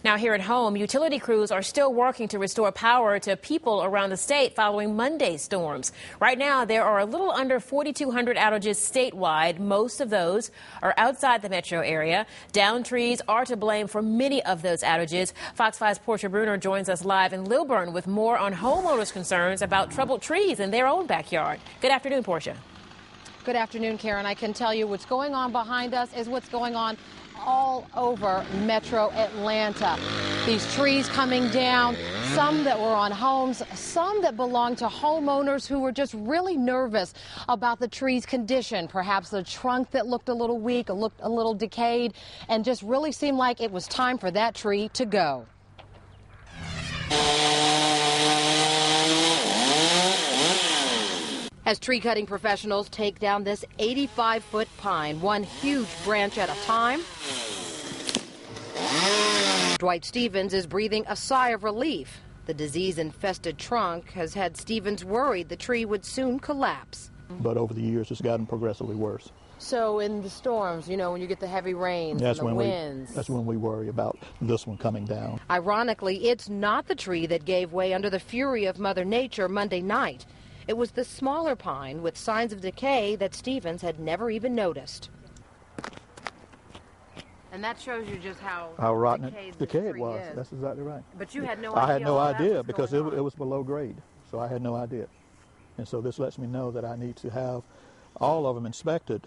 Now here at home, utility crews are still working to restore power to people around the state following Monday's storms. Right now, there are a little under 4,200 outages statewide. Most of those are outside the metro area. Downed trees are to blame for many of those outages. Fox 5's Portia Bruner joins us live in Lilburn with more on homeowners' concerns about troubled trees in their own backyard. Good afternoon, Portia. Good afternoon, Karen. I can tell you what's going on behind us is what's going on all over metro Atlanta. These trees coming down, some that were on homes, some that belong to homeowners who were just really nervous about the tree's condition. Perhaps the trunk that looked a little weak, looked a little decayed, and just really seemed like it was time for that tree to go. As tree cutting professionals take down this 85-foot pine, one huge branch at a time, Dwight Stevens is breathing a sigh of relief. The disease-infested trunk has had Stevens worried the tree would soon collapse. But over the years, it's gotten progressively worse. So in the storms, you know, when you get the heavy rains and the winds. That's when we worry about this one coming down. Ironically, it's not the tree that gave way under the fury of Mother Nature Monday night. It was the smaller pine with signs of decay that Stevens had never even noticed. And that shows you just how rotten decayed it was. Is. That's exactly right. But you had no idea. I had no idea because it was below grade, so I had no idea. And so this lets me know that I need to have all of them inspected.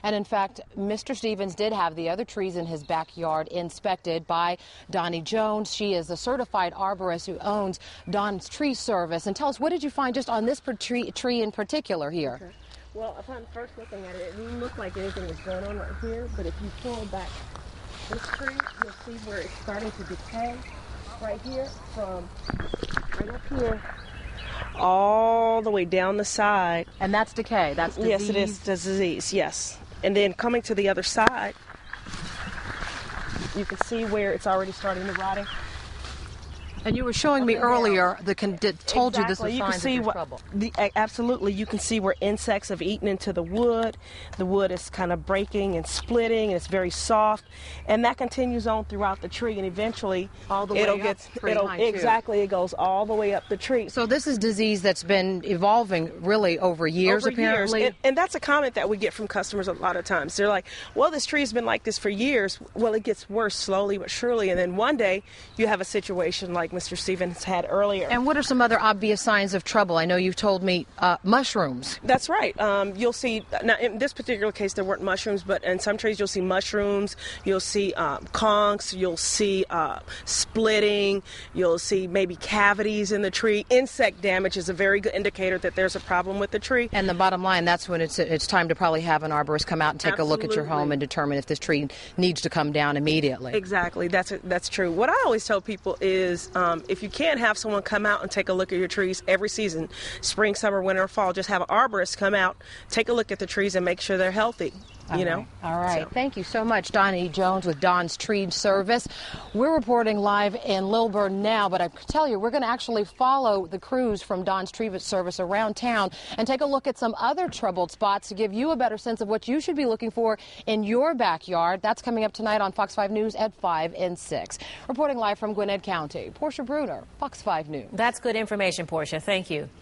And in fact, Mr. Stevens did have the other trees in his backyard inspected by Donnie Jones. She is a certified arborist who owns Don's Tree Service. And tell us, what did you find just on this tree in particular here? Okay. Well, upon first looking at it, it didn't look like anything was going on right here. But if you pull back this tree, you'll see where it's starting to decay right here from right up here all the way down the side. And that's decay? That's disease? Yes, it is disease, yes. And then coming to the other side, you can see where it's already starting to rotting. And you were showing me earlier told exactly. you this was you can signs see of trouble. Absolutely, you can see where insects have eaten into the wood. The wood is kind of breaking and splitting, and it's very soft, and that continues on throughout the tree, and eventually all the way it goes all the way up the tree. So this is disease that's been evolving really over years, apparently. Years. And that's a comment that we get from customers a lot of times. They're like, well, this tree's been like this for years. Well, it gets worse slowly but surely, and then one day you have a situation like Mr. Stevens had earlier. And what are some other obvious signs of trouble? I know you've told me mushrooms. That's right. You'll see, now in this particular case there weren't mushrooms, but in some trees you'll see mushrooms, you'll see conchs, you'll see splitting, you'll see maybe cavities in the tree. Insect damage is a very good indicator that there's a problem with the tree. And the bottom line, that's when it's time to probably have an arborist come out and take a look at your home and determine if this tree needs to come down immediately. Exactly. That's true. What I always tell people is if you can't have someone come out and take a look at your trees every season, spring, summer, winter, or fall, just have an arborist come out, take a look at the trees and make sure they're healthy. You know? All right. So. Thank you so much, Donnie Jones with Don's Tree Service. We're reporting live in Lilburn now, but I tell you, we're going to actually follow the crews from Don's Tree Service around town and take a look at some other troubled spots to give you a better sense of what you should be looking for in your backyard. That's coming up tonight on Fox 5 News at 5 and 6. Reporting live from Gwinnett County, Portia Bruner, Fox 5 News. That's good information, Portia. Thank you.